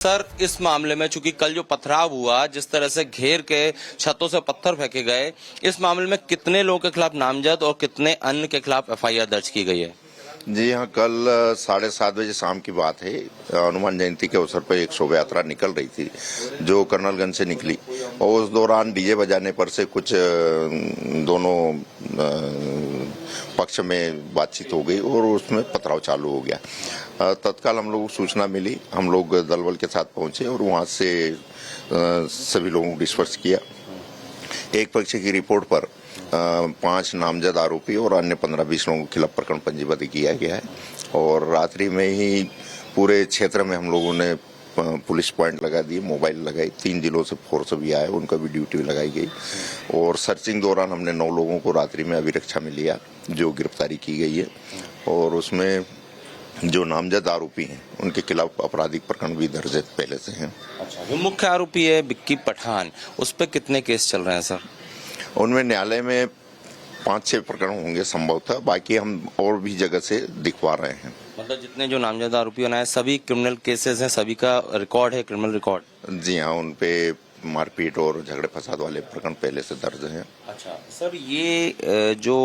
Sir, इस मामले में चूंकि कल जो पथराव हुआ, जिस तरह से घेर के छतों से पत्थर फेंके गए, इस मामले में कितने लोगों के खिलाफ नामजद और कितने अन्य के खिलाफ एफआईआर दर्ज की गई है? जी हाँ, कल 7:30 बजे शाम की बात है। हनुमान जयंती के अवसर पर एक शोभा यात्रा निकल रही थी जो कर्नलगंज से निकली और उस दौरान डीजे बजाने पर से कुछ दोनों पक्ष में बातचीत हो गई और उसमें पथराव चालू हो गया। तत्काल हम लोगों को सूचना मिली, हम लोग दलबल के साथ पहुंचे और वहां से सभी लोगों को डिस्पर्स किया। एक पक्ष की रिपोर्ट पर 5 नामजद आरोपी और अन्य 15-20 लोगों के खिलाफ प्रकरण पंजीबद्ध किया गया है और रात्रि में ही पूरे क्षेत्र में हम लोगों ने पुलिस पॉइंट लगा दिए, मोबाइल लगाई, 3 जिलों से फोर्स भी आए, उनका भी ड्यूटी लगाई गई और सर्चिंग दौरान हमने 9 लोगों को रात्रि में अभिरक्षा में लिया जो गिरफ्तारी की गई है और उसमें जो नामजद आरोपी हैं उनके खिलाफ आपराधिक प्रकरण भी दर्ज पहले से हैं। अच्छा, जो मुख्य आरोपी है विक्की पठान, उस पर कितने केस चल रहे हैं सर? उनमें न्यायालय में 5-6 प्रकरण होंगे संभवतः, बाकी हम और भी जगह से दिखवा रहे हैं। मतलब जितने जो नामजद आरोपी बनाए सभी क्रिमिनल केसेस हैं, सभी का रिकॉर्ड है, क्रिमिनल रिकॉर्ड? जी हाँ, उन पे मारपीट और झगड़े फसाद वाले प्रकरण पहले से दर्ज हैं। अच्छा सर, ये जो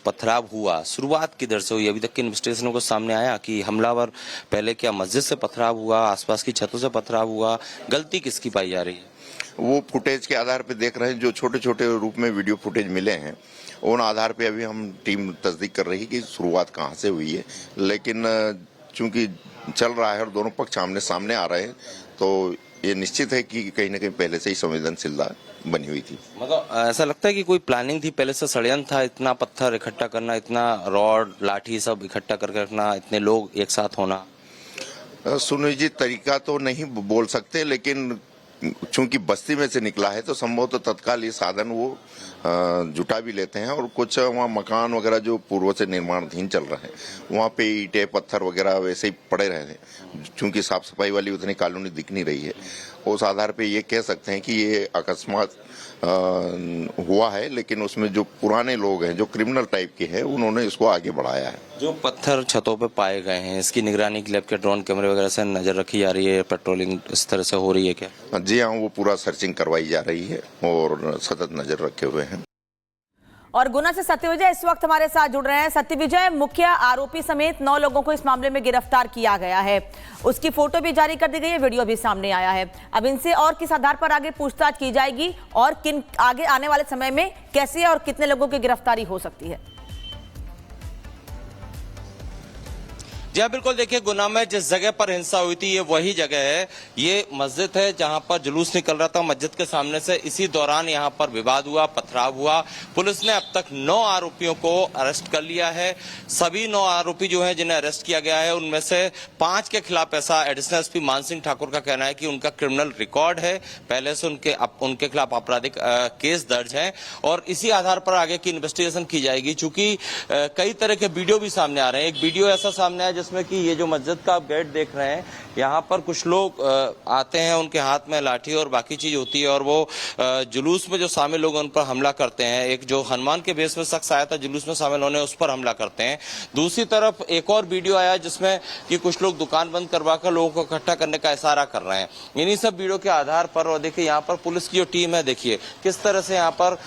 पथराव हुआ शुरुआत किधर से हुई? अभी तक की इन्वेस्टिगेशनों को सामने आया कि हमलावर पहले क्या मस्जिद से पथराव हुआ, आसपास की छतों से पथराव हुआ, गलती किसकी पाई जा रही है? वो फुटेज के आधार पे देख रहे हैं, जो छोटे छोटे रूप में वीडियो फुटेज मिले हैं उन आधार पे अभी हम टीम तस्दीक कर रही है कि शुरुआत कहाँ से हुई है, लेकिन चूंकि चल रहा है और दोनों पक्ष आमने सामने आ रहे हैं तो ये निश्चित है कि कहीं न कहीं पहले से ही संवेदनशीलता बनी हुई थी। मतलब ऐसा लगता है कि कोई प्लानिंग थी, पहले से षड्यंत्र था, इतना पत्थर इकट्ठा करना, इतना रॉड लाठी सब इकट्ठा करके रखना, इतने लोग एक साथ होना? सुनियोजित तरीका तो नहीं बोल सकते, लेकिन चूंकि बस्ती में से निकला है तो संभवतः तत्काल ये साधन वो जुटा भी लेते हैं और कुछ वहाँ मकान वगैरह जो पूर्व से निर्माणाधीन चल रहे हैं वहाँ पे ईंटें पत्थर वगैरह वैसे ही पड़े रहे हैं। चूंकि साफ सफाई वाली उतनी कॉलोनी दिख नहीं रही है, उस आधार पे ये कह सकते हैं कि ये अकस्मात हुआ है, लेकिन उसमें जो पुराने लोग हैं जो क्रिमिनल टाइप के हैं उन्होंने इसको आगे बढ़ाया है। जो पत्थर छतों पे पाए गए हैं, इसकी निगरानी के लिए आपके ड्रोन कैमरे वगैरह से नजर रखी जा रही है, पेट्रोलिंग इस तरह से हो रही है क्या? जी हाँ, वो पूरा सर्चिंग करवाई जा रही है और सतत नजर रखे हुए हैं। और गुना से सत्यविजय इस वक्त हमारे साथ जुड़ रहे हैं। सत्यविजय, मुख्य आरोपी समेत 9 लोगों को इस मामले में गिरफ्तार किया गया है, उसकी फोटो भी जारी कर दी गई है, वीडियो भी सामने आया है। अब इनसे और किस आधार पर आगे पूछताछ की जाएगी और किन आगे आने वाले समय में कैसे और कितने लोगों की गिरफ्तारी हो सकती है? जी हाँ, बिल्कुल। देखिए, गुना में जिस जगह पर हिंसा हुई थी ये वही जगह है, ये मस्जिद है जहां पर जुलूस निकल रहा था मस्जिद के सामने से। इसी दौरान यहां पर विवाद हुआ, पथराव हुआ। पुलिस ने अब तक 9 आरोपियों को अरेस्ट कर लिया है। सभी 9 आरोपी जो हैं जिन्हें अरेस्ट किया गया है उनमें से 5 के खिलाफ, ऐसा एडिशनल एसपी मान सिंह ठाकुर का कहना है कि उनका क्रिमिनल रिकॉर्ड है, पहले से उनके खिलाफ आपराधिक केस दर्ज है और इसी आधार पर आगे की इन्वेस्टिगेशन की जाएगी। चूंकि कई तरह के वीडियो भी सामने आ रहे हैं। एक वीडियो ऐसा सामने आया जिसमें कि ये जो मस्जिद का आप गेट देख रहे हैं, यहाँ पर कुछ लोग आते हैं, उनके हाथ में लाठी और बाकी चीज होती है और वो जुलूस में जो शामिल लोग उन पर हमला करते हैं। एक जो हनुमान के बेस में शख्स आया था जुलूस में शामिल होने, उस पर हमला करते हैं। दूसरी तरफ एक और वीडियो आया जिसमें कि कुछ लोग दुकान बंद करवाकर लोगों को इकट्ठा करने का इशारा कर रहे हैं। इन्हीं सब वीडियो के आधार पर, और देखिए यहाँ पर पुलिस की जो टीम है, देखिए किस तरह से यहाँ पर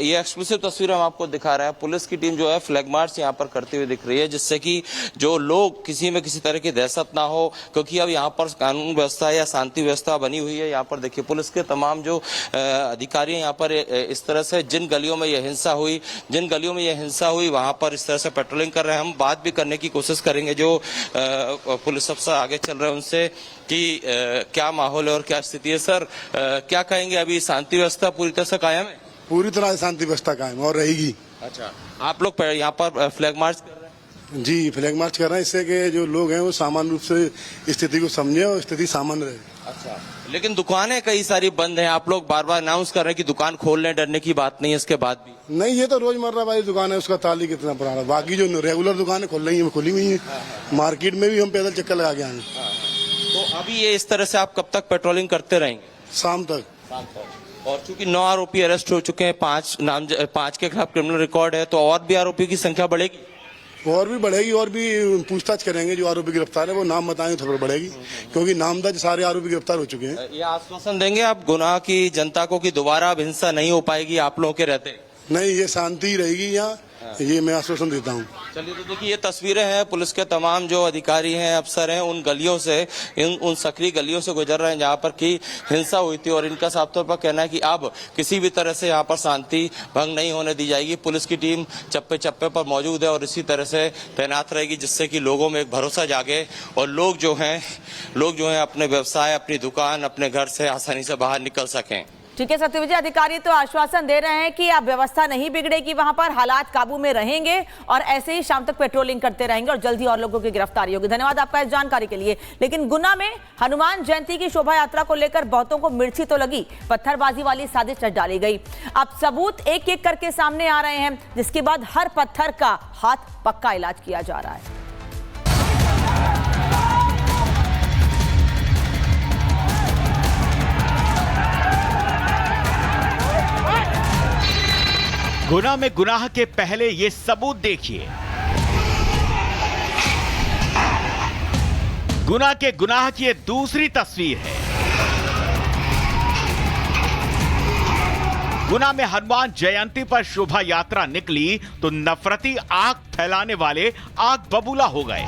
ये एक्सक्लूसिव तस्वीर हम आपको दिखा रहे हैं। पुलिस की टीम जो है फ्लैग मार्च यहाँ पर करती हुई दिख रही है, जिससे कि जो लोग किसी में किसी तरह की दहशत ना हो, क्योंकि अब यहाँ पर कानून व्यवस्था या शांति व्यवस्था बनी हुई है। यहाँ पर देखिए पुलिस के तमाम जो अधिकारी यहाँ पर इस तरह से जिन गलियों में यह हिंसा हुई वहां पर इस तरह से पेट्रोलिंग कर रहे हैं। हम बात भी करने की कोशिश करेंगे जो पुलिस अफसर आगे चल रहे हैं उनसे कि क्या माहौल है और क्या स्थिति है। सर, क्या कहेंगे, अभी शांति व्यवस्था पूरी तरह से कायम है? पूरी तरह शांति व्यवस्था कायम और रहेगी। अच्छा, आप लोग यहाँ पर फ्लैग मार्च कर रहे हैं? जी, फ्लैग मार्च कर रहे हैं, इससे कि जो लोग हैं वो सामान्य रूप से स्थिति को समझे और स्थिति सामान्य रहे। अच्छा, लेकिन दुकानें कई सारी बंद हैं, आप लोग बार बार अनाउंस कर रहे हैं कि दुकान खोल लें, डरने की बात नहीं है इसके बाद भी? नहीं, ये तो रोजमर्रा वाली दुकान है, उसका ताली कितना पुराना। बाकी जो रेगुलर दुकानें खुली हुई है। मार्केट में भी हम पैदल चक्कर लगा के आए। तो अभी ये इस तरह से आप कब तक पेट्रोलिंग करते रहेंगे? शाम तक। और चूंकि 9 आरोपी अरेस्ट हो चुके हैं, 5 के खिलाफ क्रिमिनल रिकॉर्ड है, तो और भी आरोपियों की संख्या बढ़ेगी? और भी बढ़ेगी, और भी पूछताछ करेंगे। जो आरोपी गिरफ्तार है वो नाम बताएंगे तो फिर बढ़ेगी, क्योंकि नामदर्ज सारे आरोपी गिरफ्तार हो चुके हैं। ये आश्वासन देंगे आप गुनाह की जनता को कि दोबारा अब हिंसा नहीं हो पाएगी आप लोगों के रहते? नहीं, ये शांति रहेगी यहाँ, ये मैं आश्वासन देता हूँ। चलिए, तो देखिए ये तस्वीरें हैं पुलिस के तमाम जो अधिकारी हैं, अफसर हैं, उन गलियों से, उन सक्रिय गलियों से गुजर रहे हैं जहां पर की हिंसा हुई थी, और इनका साफ तौर पर कहना है कि अब किसी भी तरह से यहां पर शांति भंग नहीं होने दी जाएगी। पुलिस की टीम चप्पे चप्पे पर मौजूद है और इसी तरह से तैनात रहेगी, जिससे कि लोगों में एक भरोसा जागे और लोग जो हैं अपने व्यवसाय, अपनी दुकान, अपने घर से आसानी से बाहर निकल सकें। ठीक है सत्यविजय, अधिकारी तो आश्वासन दे रहे हैं कि अब व्यवस्था नहीं बिगड़ेगी, वहां पर हालात काबू में रहेंगे और ऐसे ही शाम तक पेट्रोलिंग करते रहेंगे और जल्दी और लोगों की गिरफ्तारी होगी। धन्यवाद आपका इस जानकारी के लिए। लेकिन गुना में हनुमान जयंती की शोभा यात्रा को लेकर बहुतों को मिर्ची तो लगी, पत्थरबाजी वाली साजिश रच डाली गई। अब सबूत एक एक करके सामने आ रहे हैं, जिसके बाद हर पत्थर का हाथ पक्का इलाज किया जा रहा है। गुना में गुनाह के पहले ये सबूत देखिए। गुना के गुनाह की ये दूसरी तस्वीर है। गुना में हनुमान जयंती पर शोभा यात्रा निकली तो नफरती आग फैलाने वाले आग बबूला हो गए।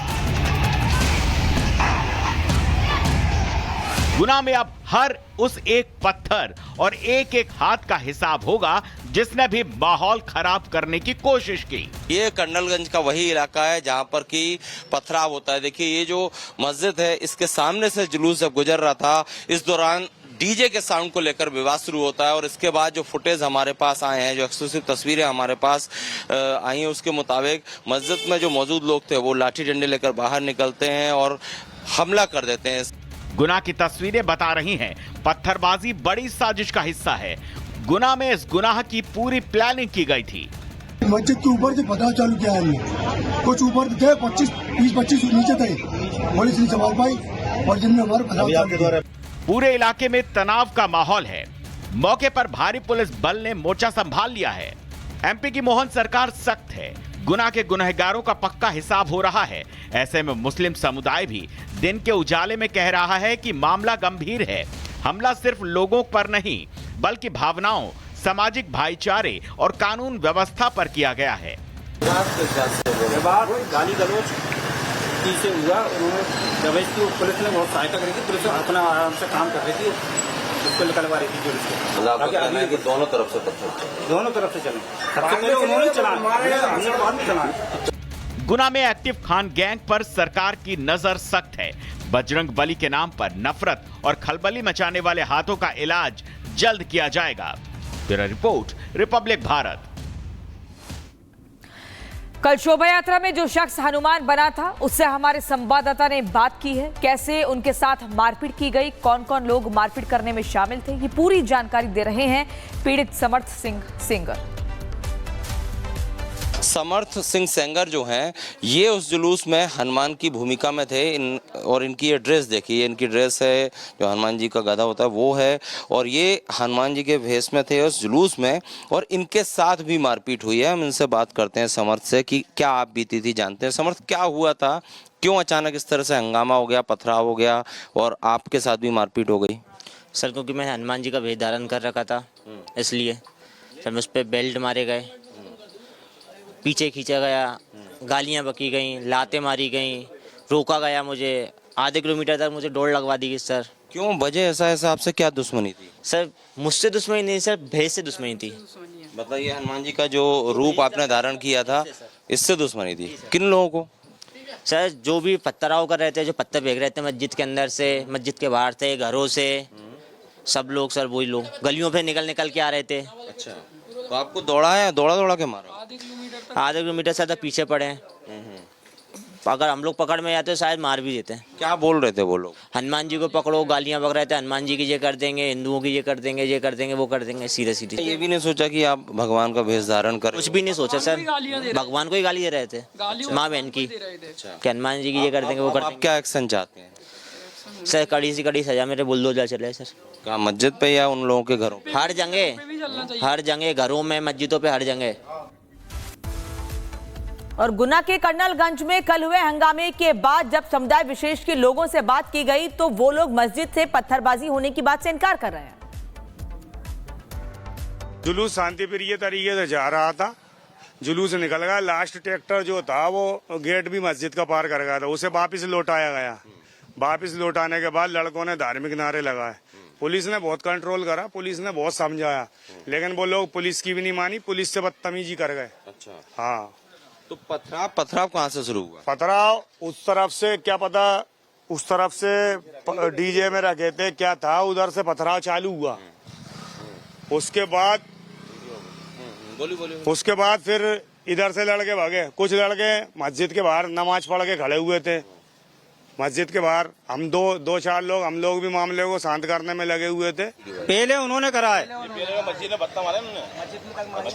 गुना में अब हर उस एक पत्थर और एक एक हाथ का हिसाब होगा जिसने भी माहौल खराब करने की कोशिश की। ये कर्नलगंज का वही इलाका है जहां पर की पथराव होता है। देखिए, ये जो मस्जिद है, इसके सामने से जुलूस जब गुजर रहा था, इस दौरान डीजे के साउंड को लेकर विवाद शुरू होता है और इसके बाद जो फुटेज हमारे पास आए हैं, जो एक्सक्लूसिव तस्वीरें हमारे पास आई हैं, उसके मुताबिक मस्जिद में जो मौजूद लोग थे वो लाठी डंडे लेकर बाहर निकलते हैं और हमला कर देते हैं। गुना की तस्वीरें बता रही हैं, पत्थरबाजी बड़ी साजिश का हिस्सा है। गुना में इस गुनाह की पूरी प्लानिंग की गई थी। मस्जिद के ऊपर से पथराव चालू किया है हमने। कुछ ऊपर थे, 20-25 नीचे थे, पुलिस ने संभाल पाई और जिनमें हमारे पथराव चालू किया। पूरे इलाके में तनाव का माहौल है। मौके पर भारी पुलिस बल ने मोर्चा संभाल लिया है। एमपी की मोहन सरकार सख्त है। गुना के गुनहगारों का पक्का हिसाब हो रहा है। ऐसे में मुस्लिम समुदाय भी दिन के उजाले में कह रहा है कि मामला गंभीर है। हमला सिर्फ लोगों पर नहीं बल्कि भावनाओं, सामाजिक भाईचारे और कानून व्यवस्था पर किया गया है। गाली गलौज से हुआ, उन्होंने जबरदस्ती पुलिस ने बहुत सहायता करी थी। पुलिस अपना आराम से काम कर रही थी, उसको निकलवा रही थी पुलिस को। दोनों तरफ से पत्थर, दोनों तरफ से चले, सबसे पहले उन्होंने चला, हमने बाद में चला। गुना में एक्टिव खान गैंग पर सरकार की नजर सख्त है। बजरंग बली के नाम पर नफरत और खलबली मचाने वाले हाथों का इलाज जल्द किया जाएगा। Bureau report, Republic Bharat. कल शोभा यात्रा में जो शख्स हनुमान बना था, उससे हमारे संवाददाता ने बात की है। कैसे उनके साथ मारपीट की गई, कौन कौन लोग मारपीट करने में शामिल थे, ये पूरी जानकारी दे रहे हैं पीड़ित समर्थ सिंह सेंगर। समर्थ सिंह सेंगर जो हैं, ये उस जुलूस में हनुमान की भूमिका में थे। और इनकी ये ड्रेस देखिए, इनकी ड्रेस है जो हनुमान जी का गधा होता है वो है, और ये हनुमान जी के भेष में थे उस जुलूस में, और इनके साथ भी मारपीट हुई है। हम इनसे बात करते हैं समर्थ से कि क्या आप बीती थी जानते हैं। समर्थ, क्या हुआ था, क्यों अचानक इस तरह से हंगामा हो गया, पथराव हो गया और आपके साथ भी मारपीट हो गई? सर, क्योंकि मैंने हनुमान जी का वेश धारण कर रखा था, इसलिए सर मैं उस पर बेल्ट मारे गए, पीछे खींचा गया, गालियां बकी गई, लातें मारी गई, रोका गया मुझे, आधे किलोमीटर तक मुझे दौड़ लगवा दी गई। सर क्यों, वजह ऐसा है आपसे, क्या दुश्मनी थी? सर मुझसे दुश्मनी नहीं सर, भेष से दुश्मनी थी। मतलब ये हनुमान जी का जो रूप आपने धारण किया था, इससे दुश्मनी थी? किन लोगों को? सर जो भी पत्थराव कर रहे थे, जो पत्थर फेंक रहे थे मस्जिद के अंदर से, मस्जिद के बाहर से, घरों से, सब लोग सर वही लोग गलियों पे निकल के आ रहे थे। अच्छा, तो आपको दौड़ा के मारा? आधे किलोमीटर से तक पीछे पड़े हैं। अगर हम लोग पकड़ में जाते तो शायद मार भी देते हैं। क्या बोल रहे थे वो लोग? हनुमान जी को पकड़ो, गालियां बक रहे थे, हनुमान जी की ये कर देंगे, हिंदुओं की ये कर देंगे, ये कर देंगे, वो कर देंगे, सीधे सीधे। ये भी नहीं सोचा कि आप भगवान का भेष धारण करें? कुछ भी नहीं सोचा सर, भगवान को ही गाली दे रहे थे, माँ बहन की, कि हनुमान जी की ये कर देंगे, वो कर देंगे। क्या एक्शन चाहते हैं? सर कड़ी से कड़ी सजा मेरे बुलडोजर चले सर। कहाँ, मस्जिद पे या उन लोगों के घरों पे? हर जगह, घरों में, मस्जिदों पे, हर जगह। और गुना के कर्नलगंज में कल हुए हंगामे के बाद जब समुदाय विशेष के लोगों से बात की गई तो वो लोग मस्जिद से पत्थरबाजी होने की बात से इनकार कर रहे हैं। जुलूस शांति प्रिय तरीके से जा रहा था, जुलूस निकल गया। लास्ट ट्रैक्टर जो था वो गेट भी मस्जिद का पार कर गया था, उसे वापस लौटाया गया। वापस लौटाने के बाद लड़कों ने धार्मिक नारे लगाए। पुलिस ने बहुत कंट्रोल करा, पुलिस ने बहुत समझाया, लेकिन वो लोग पुलिस की भी नहीं मानी, पुलिस से बदतमीजी कर गए। अच्छा, हाँ। तो पथराव कहाँ से शुरू हुआ? पथराव उस तरफ से क्या पता, उस तरफ से डीजे में रखे थे क्या था, उधर से पथराव चालू हुआ। उसके बाद उसके बाद फिर इधर से लड़के भागे। कुछ लड़के मस्जिद के बाहर नमाज पढ़ के खड़े हुए थे। मस्जिद के बाहर हम दो चार लोग, हम लोग भी मामले को शांत करने में लगे हुए थे। पहले उन्होंने करा है,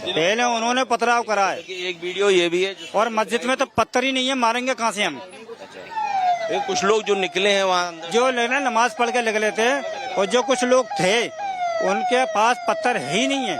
पहले उन्होंने पथराव करा है। एक वीडियो ये भी है और मस्जिद में तो पत्थर ही नहीं है, मारेंगे कहाँ से हम। कुछ लोग जो निकले हैं वहाँ, जो नमाज पढ़ के निकले थे और जो कुछ लोग थे उनके पास पत्थर ही नहीं है।